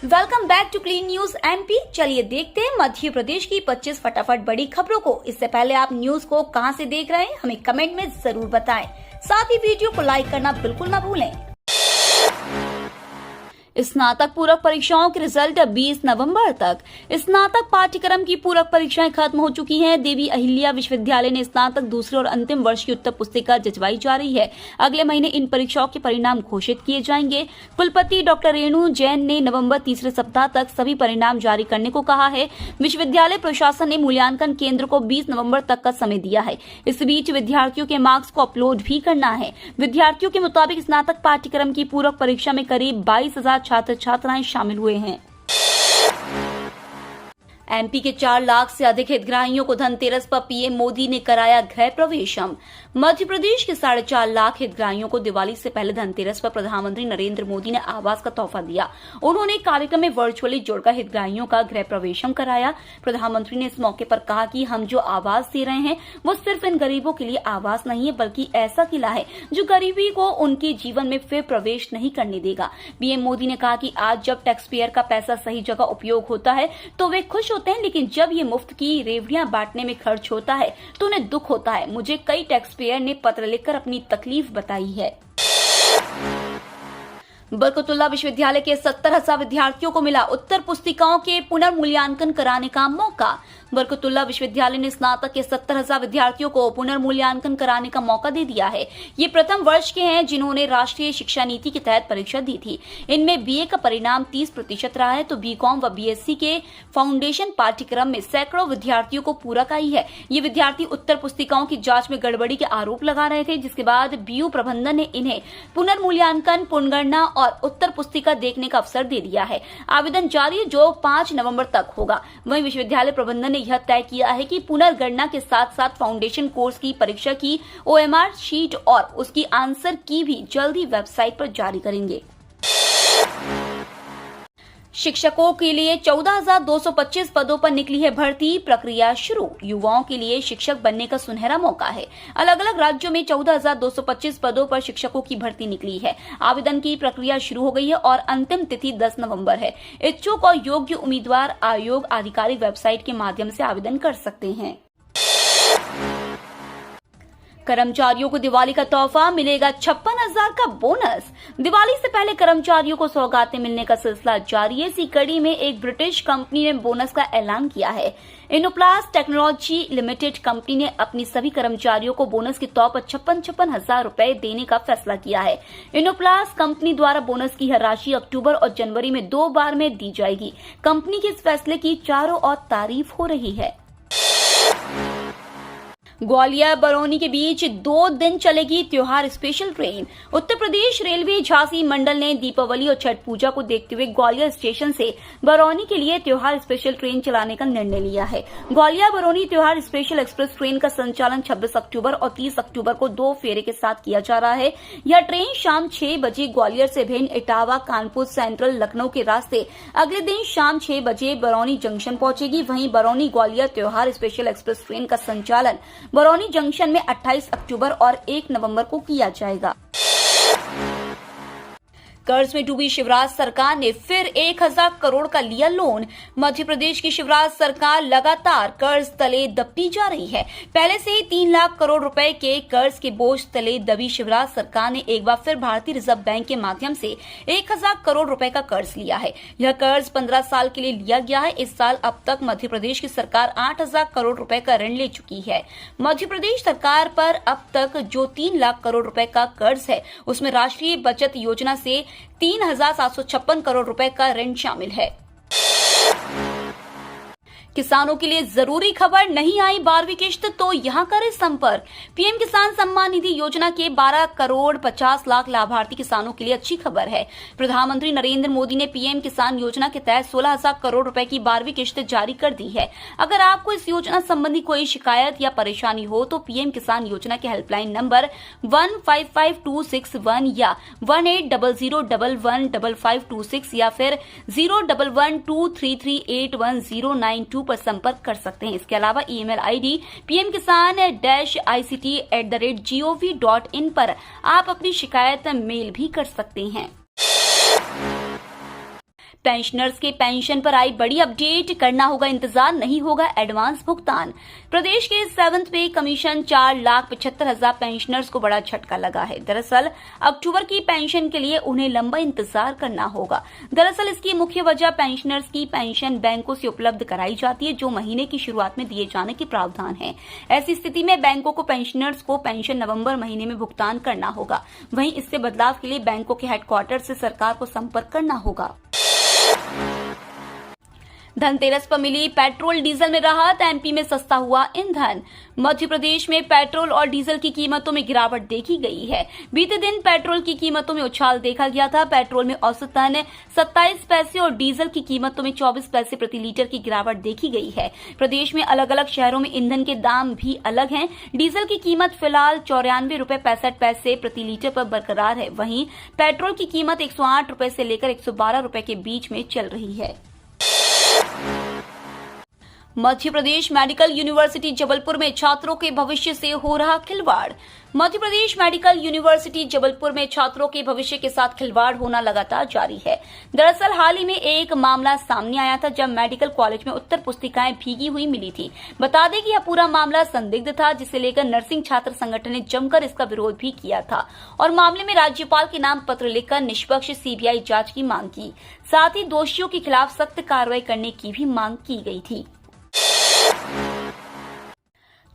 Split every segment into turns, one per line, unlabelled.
Welcome back to Clean News MP. चलिए देखते हैं मध्य प्रदेश की 25 फटाफट बड़ी खबरों को। इससे पहले आप न्यूज को कहां से देख रहे हैं हमें कमेंट में जरूर बताएं। साथ ही वीडियो को लाइक करना बिल्कुल ना भूलें। स्नातक पूरक परीक्षाओं के रिजल्ट 20 नवंबर तक। स्नातक पाठ्यक्रम की पूरक परीक्षाएं खत्म हो चुकी हैं। देवी अहिल्या विश्वविद्यालय ने स्नातक दूसरे और अंतिम वर्ष की उत्तर पुस्तिका जचवाई जा रही है। अगले महीने इन परीक्षाओं के परिणाम घोषित किए जाएंगे। कुलपति डॉक्टर रेणु जैन ने नवंबर तीसरे सप्ताह तक सभी परिणाम जारी करने को कहा है। विश्वविद्यालय प्रशासन ने मूल्यांकन केंद्र को 20 नवम्बर तक का समय दिया है। इस बीच विद्यार्थियों के मार्क्स को अपलोड भी करना है। विद्यार्थियों के मुताबिक स्नातक पाठ्यक्रम की पूरक परीक्षा में करीब 22,000 छात्र छात्राएं शामिल हुए हैं। एमपी के 4 लाख से अधिक हितग्राहियों को धनतेरस पर पीएम मोदी ने कराया गृह प्रवेशम। मध्य प्रदेश के 4.5 लाख हितग्राहियों को दिवाली से पहले धनतेरस पर प्रधानमंत्री नरेंद्र मोदी ने आवास का तोहफा दिया। उन्होंने कार्यक्रम में वर्चुअली जुड़कर हितग्राहियों का गृह प्रवेशम कराया। प्रधानमंत्री ने इस मौके पर कहा कि हम जो आवास दे रहे हैं वो सिर्फ इन गरीबों के लिए आवास नहीं है, बल्कि ऐसा किला है जो गरीबी को उनके जीवन में फिर प्रवेश नहीं करने देगा। पीएम मोदी ने कहा कि आज जब टैक्स पेयर का पैसा सही जगह उपयोग होता है तो वे खुश होते हैं, लेकिन जब ये मुफ्त की रेवड़ियां बांटने में खर्च होता है तो उन्हें दुख होता है। मुझे कई टैक्स पेयर ने पत्र लिखकर अपनी तकलीफ बताई है। बरकतुल्लाह विश्वविद्यालय के 70,000 विद्यार्थियों को मिला उत्तर पुस्तिकाओं के पुनर्मूल्यांकन कराने का मौका। बरकतुल्लाह विश्वविद्यालय ने स्नातक के 70,000 विद्यार्थियों को पुनर्मूल्यांकन कराने का मौका दे दिया है। ये प्रथम वर्ष के हैं जिन्होंने राष्ट्रीय शिक्षा नीति के तहत परीक्षा दी थी। इनमें बीए का परिणाम 30% रहा है तो बीकॉम व बीएससी के फाउंडेशन पाठ्यक्रम में सैकड़ों विद्यार्थियों को पूरक आई है। ये विद्यार्थी उत्तर पुस्तिकाओं की जांच में गड़बड़ी के आरोप लगा रहे थे, जिसके बाद बीयू प्रबंधन ने इन्हें पुनर्मूल्यांकन, पुनगणना और उत्तर पुस्तिका देखने का अवसर दे दिया है। आवेदन जारी है जो 5 नवंबर तक होगा। वहीं विश्वविद्यालय प्रबंधन ने यह तय किया है कि पुनर्गणना के साथ साथ फाउंडेशन कोर्स की परीक्षा की ओएमआर शीट और उसकी आंसर की भी जल्द ही वेबसाइट पर जारी करेंगे। शिक्षकों के लिए 14,225 पदों पर निकली है भर्ती प्रक्रिया शुरू। युवाओं के लिए शिक्षक बनने का सुनहरा मौका है। अलग अलग राज्यों में 14,225 पदों पर शिक्षकों की भर्ती निकली है। आवेदन की प्रक्रिया शुरू हो गई है और अंतिम तिथि 10 नवंबर है। इच्छुक और योग्य उम्मीदवार आयोग आधिकारिक वेबसाइट के माध्यम से आवेदन कर सकते हैं। कर्मचारियों को दिवाली का तोहफा मिलेगा 56,000 का बोनस। दिवाली से पहले कर्मचारियों को सौगातें मिलने का सिलसिला जारी है। इसी कड़ी में एक ब्रिटिश कंपनी ने बोनस का ऐलान किया है। इनोप्लास्ट टेक्नोलॉजी लिमिटेड कंपनी ने अपनी सभी कर्मचारियों को बोनस के तौर पर 56,000 रुपए देने का फैसला किया है। इनोप्लास्ट कंपनी द्वारा बोनस की यह राशि अक्टूबर और जनवरी में 2 बार में दी जाएगी। कंपनी के इस फैसले की चारों ओर तारीफ हो रही है। ग्वालियर बरौनी के बीच 2 दिन चलेगी त्योहार special train. Uttar Pradesh railway Jhansi मंडल ने दीपावली और छठ पूजा को देखते हुए ग्वालियर स्टेशन से बरौनी के लिए त्योहार स्पेशल ट्रेन चलाने का निर्णय लिया है। ग्वालियर बरौनी त्योहार स्पेशल एक्सप्रेस ट्रेन का संचालन 26 अक्टूबर और 30 अक्टूबर को 2 फेरे के साथ किया जा रहा है। यह ट्रेन शाम 6 बजे ग्वालियर से भिंड, इटावा, कानपुर सेंट्रल, लखनऊ के रास्ते अगले दिन शाम 6 बजे बरौनी जंक्शन पहुंचेगी। वहीं बरौनी ग्वालियर त्योहार स्पेशल एक्सप्रेस ट्रेन का संचालन बरौनी जंक्शन में 28 अक्टूबर और 1 नवंबर को किया जाएगा। कर्ज में डूबी शिवराज सरकार ने फिर 1,000 करोड़ का लिया लोन। मध्य प्रदेश की शिवराज सरकार लगातार कर्ज तले दबती जा रही है। पहले से ही 3 लाख करोड़ रुपए के कर्ज के बोझ तले दबी शिवराज सरकार ने एक बार फिर भारतीय रिजर्व बैंक के माध्यम से 1,000 करोड़ रुपए का कर्ज लिया है। यह कर्ज 15 साल के लिए लिया गया है। इस साल अब तक मध्य प्रदेश की सरकार 8,000 करोड़ रुपए का ऋण ले चुकी है। मध्य प्रदेश सरकार पर अब तक जो 3 लाख करोड़ रुपए का कर्ज है उसमें राष्ट्रीय बचत योजना से 3,756 करोड़ रुपए का ऋण शामिल है। किसानों के लिए जरूरी खबर, नहीं आई 12वीं किश्त तो यहां करें संपर्क। पीएम किसान सम्मान निधि योजना के 12 करोड़ 50 लाख लाभार्थी किसानों के लिए अच्छी खबर है। प्रधानमंत्री नरेंद्र मोदी ने पीएम किसान योजना के तहत 16,000 करोड़ रुपए की 12वीं किश्त जारी कर दी है। अगर आपको इस योजना संबंधी कोई शिकायत या परेशानी हो तो पीएम किसान योजना के हेल्पलाइन नंबर 155261 या 1800115526 या फिर 01123381092 पर संपर्क कर सकते हैं। इसके अलावा ईमेल आईडी pmkisan-ict@gov.in पर आप अपनी शिकायत मेल भी कर सकते हैं। पेंशनर्स के पेंशन पर आई बड़ी अपडेट, करना होगा इंतजार, नहीं होगा एडवांस भुगतान। प्रदेश के 7th पे कमीशन 4,75,000 पेंशनर्स को बड़ा झटका लगा है। दरअसल अक्टूबर की पेंशन के लिए उन्हें लंबा इंतजार करना होगा। दरअसल इसकी मुख्य वजह पेंशनर्स की पेंशन बैंकों से उपलब्ध कराई जाती है, जो महीने की शुरुआत में दिए जाने के प्रावधान है। ऐसी स्थिति में बैंकों को पेंशनर्स को पेंशन नवंबर महीने में भुगतान करना होगा। वहीं इससे बदलाव के लिए बैंकों के हेडक्वार्टर से सरकार को संपर्क करना होगा। धनतेरस पर मिली पेट्रोल डीजल में राहत, एमपी में सस्ता हुआ ईंधन। मध्य प्रदेश में पेट्रोल और डीजल की कीमतों में गिरावट देखी गई है। बीते दिन पेट्रोल की कीमतों में उछाल देखा गया था। पेट्रोल में औसतन 27 पैसे और डीजल की कीमतों में 24 पैसे प्रति लीटर की गिरावट देखी गई है। प्रदेश में अलग अलग शहरों में ईंधन के दाम भी अलग हैं। डीजल की कीमत फिलहाल 94 रुपए 65 पैसे प्रति लीटर पर बरकरार है। वहीं पेट्रोल की कीमत 108 रुपए से लेकर 112 रुपए के बीच में चल रही है। मध्य प्रदेश मेडिकल यूनिवर्सिटी जबलपुर में छात्रों के भविष्य से हो रहा खिलवाड़। मध्य प्रदेश मेडिकल यूनिवर्सिटी जबलपुर में छात्रों के भविष्य के साथ खिलवाड़ होना लगातार जारी है। दरअसल हाल ही में एक मामला सामने आया था, जब मेडिकल कॉलेज में उत्तर पुस्तिकाएं भीगी हुई मिली थी। बता दें कि यह पूरा मामला संदिग्ध था, जिसे लेकर नर्सिंग छात्र संगठन ने जमकर इसका विरोध भी किया था और मामले में राज्यपाल के नाम पत्र लिखकर निष्पक्ष सीबीआई जांच की मांग की। साथ ही दोषियों के खिलाफ सख्त कार्रवाई करने की भी मांग की गई थी।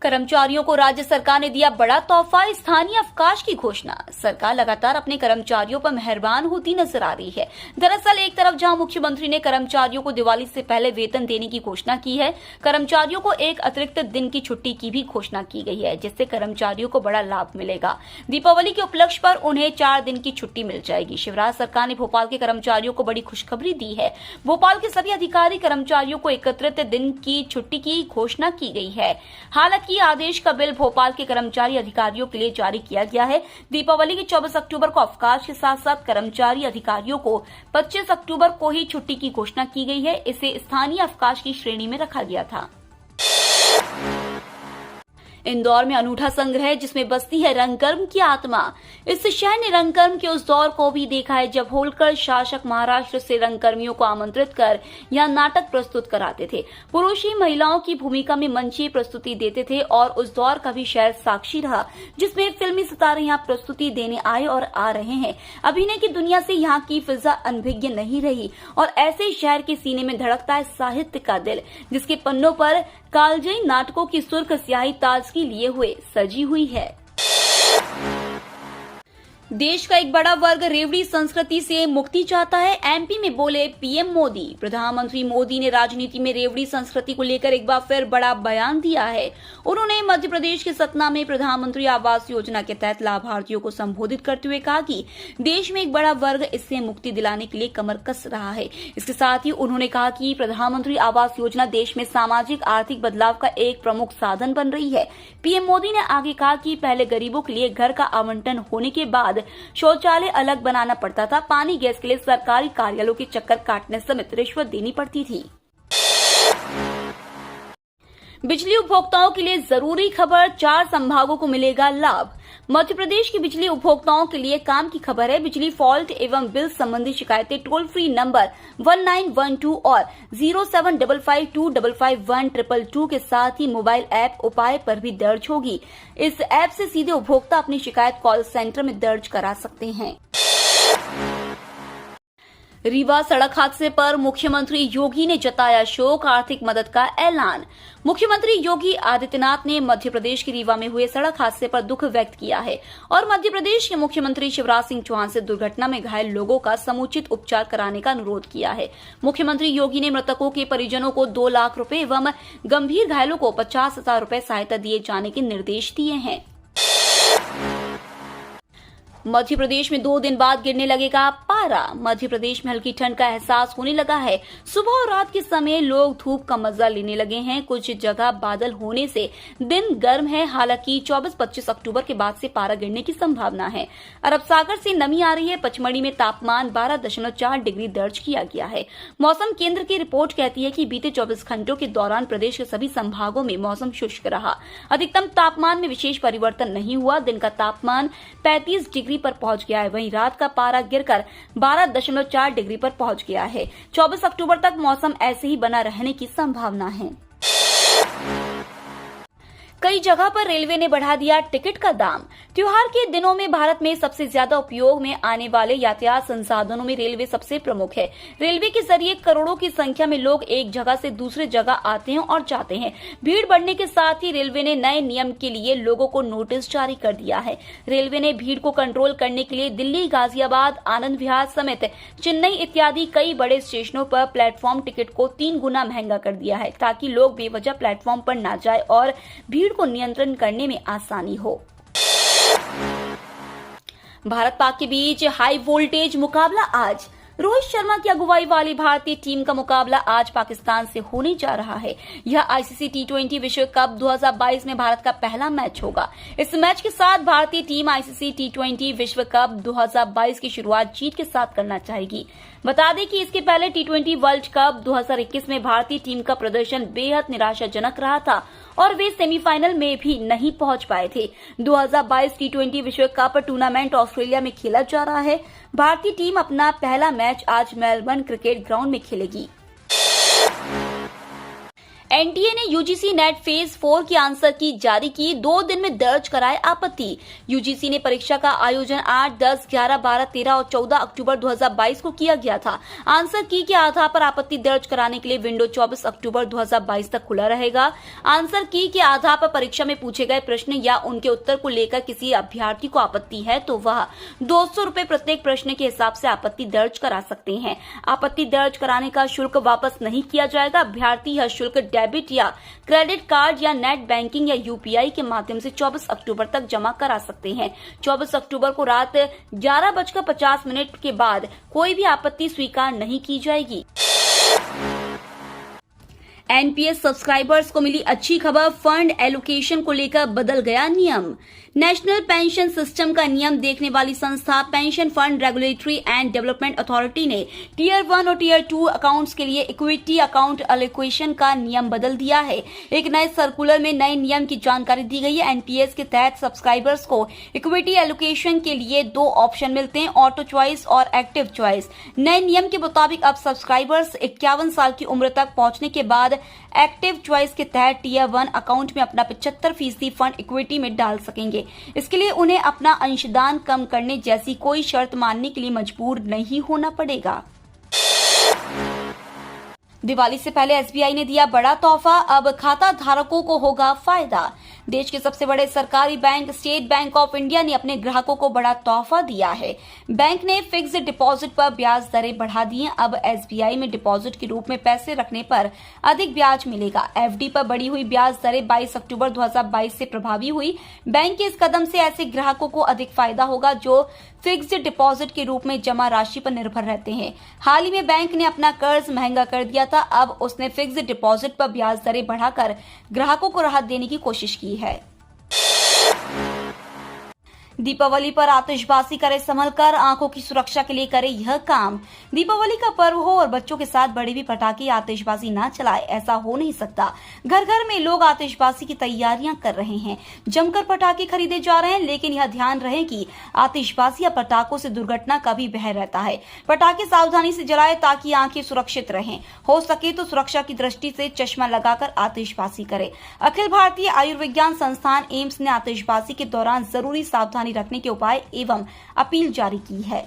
कर्मचारियों को राज्य सरकार ने दिया बड़ा तोहफा, स्थानीय अवकाश की घोषणा। सरकार लगातार अपने कर्मचारियों पर मेहरबान होती नजर आ रही है। दरअसल एक तरफ जहां मुख्यमंत्री ने कर्मचारियों को दिवाली से पहले वेतन देने की घोषणा की है, कर्मचारियों को एक अतिरिक्त दिन की छुट्टी की भी घोषणा की गई है, जिससे कर्मचारियों को बड़ा लाभ मिलेगा। दीपावली के उपलक्ष्य पर उन्हें 4 दिन की छुट्टी मिल जाएगी। शिवराज सरकार ने भोपाल के कर्मचारियों को बड़ी खुशखबरी दी है। भोपाल के सभी अधिकारी कर्मचारियों को एकत्रित दिन की छुट्टी की घोषणा की गई है। हालांकि आदेश का बिल भोपाल के कर्मचारी अधिकारियों के लिए जारी किया गया है। दीपावली के 24 अक्टूबर को अवकाश के साथ साथ कर्मचारी अधिकारियों को 25 अक्टूबर को ही छुट्टी की घोषणा की गई है। इसे स्थानीय अवकाश की श्रेणी में रखा गया था। इंदौर में अनूठा संग्रह, जिसमें बसती है रंगकर्म की आत्मा। इस शहर ने रंगकर्म के उस दौर को भी देखा है जब होलकर शासक महाराष्ट्र से रंगकर्मियों को आमंत्रित कर यहां नाटक प्रस्तुत कराते थे। पुरुष ही महिलाओं की भूमिका में मंचीय प्रस्तुति देते थे और उस दौर का भी शहर साक्षी रहा, जिसमें फिल्मी सितारे यहां प्रस्तुति देने आए और आ रहे हैं। अभिनय की दुनिया से यहाँ की फिजा अनभिज्ञ नहीं रही और ऐसे शहर के सीने में धड़कता है साहित्य का दिल, जिसके पन्नों पर कालजयी नाटकों की सुर्ख स्याही ताजगी लिए हुए सजी हुई है। देश का एक बड़ा वर्ग रेवड़ी संस्कृति से मुक्ति चाहता है, एमपी में बोले पीएम मोदी। प्रधानमंत्री मोदी ने राजनीति में रेवड़ी संस्कृति को लेकर एक बार फिर बड़ा बयान दिया है। उन्होंने मध्य प्रदेश के सतना में प्रधानमंत्री आवास योजना के तहत लाभार्थियों को संबोधित करते हुए कहा कि देश में एक बड़ा वर्ग इससे मुक्ति दिलाने के लिए कमर कस रहा है। इसके साथ ही उन्होंने कहा कि प्रधानमंत्री आवास योजना देश में सामाजिक आर्थिक बदलाव का एक प्रमुख साधन बन रही है। पीएम मोदी ने आगे कहा कि पहले गरीबों के लिए घर का आवंटन होने के बाद शौचालय अलग बनाना पड़ता था, पानी गैस के लिए सरकारी कार्यालयों के चक्कर काटने समेत रिश्वत देनी पड़ती थी। बिजली उपभोक्ताओं के लिए जरूरी खबर, 4 संभागों को मिलेगा लाभ। मध्य प्रदेश के बिजली उपभोक्ताओं के लिए काम की खबर है। बिजली फॉल्ट एवं बिल संबंधी शिकायतें टोल फ्री नंबर 1912 और 07552551222 के साथ ही मोबाइल ऐप उपाय पर भी दर्ज होगी। इस ऐप से सीधे उपभोक्ता अपनी शिकायत कॉल सेंटर में दर्ज करा सकते हैं। रीवा सड़क हादसे पर मुख्यमंत्री योगी ने जताया शोक, आर्थिक मदद का ऐलान। मुख्यमंत्री योगी आदित्यनाथ ने मध्य प्रदेश के रीवा में हुए सड़क हादसे पर दुख व्यक्त किया है और मध्य प्रदेश के मुख्यमंत्री शिवराज सिंह चौहान से दुर्घटना में घायल लोगों का समुचित उपचार कराने का अनुरोध किया है। मुख्यमंत्री योगी ने मृतकों के परिजनों को 2 लाख रुपए एवं गंभीर घायलों को 50,000 रुपए सहायता दिए जाने के निर्देश दिए हैं। मध्य प्रदेश में 2 दिन बाद गिरने लगेगा पारा। मध्य प्रदेश में हल्की ठंड का एहसास होने लगा है। सुबह और रात के समय लोग धूप का मजा लेने लगे हैं। कुछ जगह बादल होने से दिन गर्म है। हालांकि 24-25 अक्टूबर के बाद से पारा गिरने की संभावना है। अरब सागर से नमी आ रही है। पचमढ़ी में तापमान 12.4 डिग्री दर्ज किया गया है। मौसम केंद्र की रिपोर्ट कहती है कि बीते 24 घंटों के दौरान प्रदेश के सभी संभागों में मौसम शुष्क रहा। अधिकतम तापमान में विशेष परिवर्तन नहीं हुआ। दिन का तापमान 35 डिग्री डिग्री पर पहुंच गया है। वहीं रात का पारा गिरकर 12.4 डिग्री पर पहुंच गया है। 24 अक्टूबर तक मौसम ऐसे ही बना रहने की संभावना है। कई जगह पर रेलवे ने बढ़ा दिया टिकट का दाम। त्योहार के दिनों में भारत में सबसे ज्यादा उपयोग में आने वाले यातायात संसाधनों में रेलवे सबसे प्रमुख है। रेलवे के जरिए करोड़ों की संख्या में लोग एक जगह से दूसरी जगह आते हैं और जाते हैं। भीड़ बढ़ने के साथ ही रेलवे ने नए नियम के लिए लोगों को नोटिस जारी कर दिया है। रेलवे ने भीड़ को कंट्रोल करने के लिए दिल्ली, गाजियाबाद, आनंद विहार समेत चेन्नई इत्यादि कई बड़े स्टेशनों पर प्लेटफॉर्म टिकट को 3 गुना महंगा कर दिया है, ताकि लोग बेवजह प्लेटफॉर्म पर न जाए और भीड़ को नियंत्रण करने में आसानी हो। भारत पाक के बीच हाई वोल्टेज मुकाबला आज। रोहित शर्मा की अगुवाई वाली भारतीय टीम का मुकाबला आज पाकिस्तान से होने जा रहा है। यह आईसीसी टी20 विश्व कप 2022 में भारत का पहला मैच होगा। इस मैच के साथ भारतीय टीम आईसीसी टी20 विश्व कप 2022 की शुरुआत जीत के साथ करना चाहेगी। बता दें कि इसके पहले टी20 वर्ल्ड कप 2021 में भारतीय टीम का प्रदर्शन बेहद निराशाजनक रहा था और वे सेमीफाइनल में भी नहीं पहुंच पाए थे। 2022 टी20 विश्व कप टूर्नामेंट ऑस्ट्रेलिया में खेला जा रहा है। भारतीय टीम अपना पहला मैच आज मेलबर्न क्रिकेट ग्राउंड में खेलेगी। एनटीए ने यूजीसी नेट फेज 4 की आंसर की जारी की। 2 दिन में दर्ज कराए आपत्ति। यूजीसी ने परीक्षा का आयोजन 8, 10, 11, 12, 13 और 14 अक्टूबर 2022 को किया गया था। आंसर की के आधार पर आपत्ति दर्ज कराने के लिए विंडो 24 अक्टूबर 2022 तक खुला रहेगा। आंसर की के आधार पर परीक्षा में पूछे गए प्रश्न या उनके उत्तर को लेकर किसी अभ्यर्थी को आपत्ति है तो वह 200 रुपए प्रत्येक प्रश्न के हिसाब से आपत्ति दर्ज करा सकते हैं। आपत्ति दर्ज कराने का शुल्क वापस नहीं किया जाएगा। अभ्यर्थी यह शुल्क डेबिट या क्रेडिट कार्ड या नेट बैंकिंग या यूपीआई के माध्यम से 24 अक्टूबर तक जमा करा सकते हैं। 24 अक्टूबर को रात 11:50 के बाद कोई भी आपत्ति स्वीकार नहीं की जाएगी। एनपीएस सब्सक्राइबर्स को मिली अच्छी खबर। फंड एलोकेशन को लेकर बदल गया नियम। नेशनल पेंशन सिस्टम का नियम देखने वाली संस्था pension fund regulatory and development authority ने टीयर 1 और टीयर 2 अकाउंट्स के लिए इक्विटी अकाउंट एलोकेशन का नियम बदल दिया है। एक नए सर्कुलर में नए नियम की जानकारी दी गई है। एनपीएस के तहत सब्सक्राइबर्स को इक्विटी एलोकेशन के लिए 2 ऑप्शन मिलते हैं, ऑटो चॉइस और एक्टिव चॉइस। नए नियम के मुताबिक अब सब्सक्राइबर्स 51 साल की उम्र तक पहुंचने के बाद एक्टिव चॉइस के तहत टीयर 1 अकाउंट में अपना 75% फंड इक्विटी में डाल सकेंगे। इसके लिए उन्हें अपना अंशदान कम करने जैसी कोई शर्त मानने के लिए मजबूर नहीं होना पड़ेगा। दिवाली से पहले एसबीआई ने दिया बड़ा तोहफा। अब खाता धारकों को होगा फायदा। देश के सबसे बड़े सरकारी bank state bank of India ने अपने ग्राहकों को बड़ा तोहफा दिया है। बैंक ने फिक्स्ड डिपॉजिट पर ब्याज दरें बढ़ा दी हैं। अब एसबीआई में डिपॉजिट के रूप में पैसे रखने पर अधिक ब्याज मिलेगा। एफडी पर बढ़ी हुई ब्याज दरें 22 अक्टूबर 2022 से प्रभावी हुई। बैंक के इस कदम से ऐसे ग्राहकों को अधिक फायदा होगा जो फिक्स्ड डिपॉजिट के रूप में जमा राशि पर निर्भर रहते हैं। हाल ही में बैंक ने अपना कर्ज महंगा कर दिया था। अब उसने फिक्स्ड डिपॉजिट पर ब्याज दरें बढ़ाकर ग्राहकों को राहत देने की कोशिश की है। दीपावली पर आतिशबाजी करे संभल कर, आंखों की सुरक्षा के लिए करे यह काम। दीपावली का पर्व हो और बच्चों के साथ बड़े भी पटाखे आतिशबाजी ना चलाए, ऐसा हो नहीं सकता। घर घर में लोग आतिशबाजी की तैयारियां कर रहे हैं, जमकर पटाखे खरीदे जा रहे हैं, लेकिन यह ध्यान रहे कि आतिशबाजी या पटाखों से दुर्घटना का भी भय रहता है। पटाखे सावधानी से जलाए ताकि आंखें सुरक्षित रहें। हो सके तो सुरक्षा की दृष्टि से चश्मा लगाकर आतिशबाजी करे। अखिल भारतीय आयुर्विज्ञान संस्थान एम्स ने आतिशबाजी के दौरान जरूरी सावधानी रखने के उपाय एवं अपील जारी की है।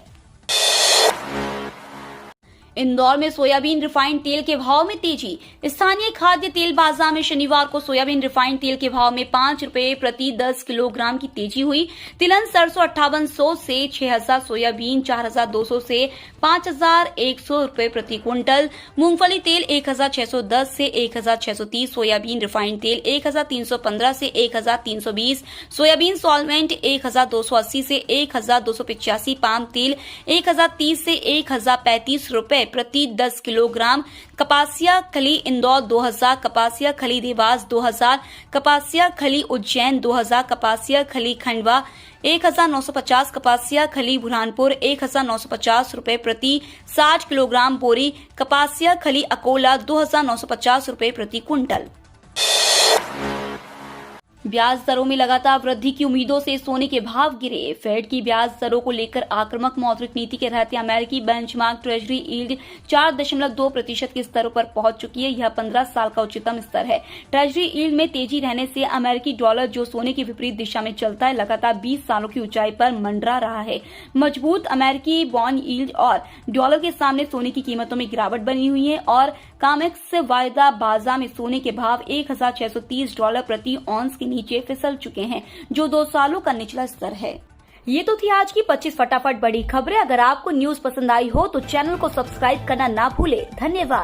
इंदौर में सोयाबीन रिफाइंड तेल के भाव में तेजी। स्थानीय खाद्य तेल बाजार में शनिवार को सोयाबीन रिफाइंड तेल के भाव में 5 रुपए प्रति 10 किलोग्राम की तेजी हुई। तिलहन सरसों 5800 से 6000, सोयाबीन 4200 से 5100 रुपए प्रति क्विंटल, मूंगफली तेल 1610 से 1630, सोयाबीन रिफाइंड तेल 1315 से 1320, सोयाबीन सॉल्वेंट 1280 से 1285, पाम तेल 1030 से 1035 रुपए प्रति 10 किलोग्राम, कपासिया खली इंदौर 2000, कपासिया खली देवास 2000, कपासिया खली उज्जैन 2000, कपासिया खली खंडवा 1950, कपासिया खली बुरहानपुर 1950 रुपए प्रति 60 किलोग्राम बोरी, कपासिया खली अकोला 2950 रुपए प्रति क्विंटल। ब्याज दरों में लगातार वृद्धि की उम्मीदों से सोने के भाव गिरे। फेड की ब्याज दरों को लेकर आक्रामक मौद्रिक नीति के रहते अमेरिकी बेंचमार्क ट्रेजरी यील्ड 4.2% के स्तरों पर पहुंच चुकी है। यह 15 साल का उच्चतम स्तर है। ट्रेजरी यील्ड में तेजी रहने से अमेरिकी डॉलर, जो सोने की विपरीत दिशा में चलता है, लगातार 20 सालों की ऊंचाई पर मंडरा रहा है। मजबूत अमेरिकी बॉन्ड यील्ड और डॉलर के सामने सोने की कीमतों में गिरावट बनी हुई है और कामेक्स वायदा बाजार में सोने के भाव $1,630 प्रति औंस के नीचे फिसल चुके हैं, जो 2 सालों का निचला स्तर है। ये तो थी आज की 25 फटाफट बड़ी खबरें। अगर आपको न्यूज पसंद आई हो तो चैनल को सब्सक्राइब करना ना भूले। धन्यवाद।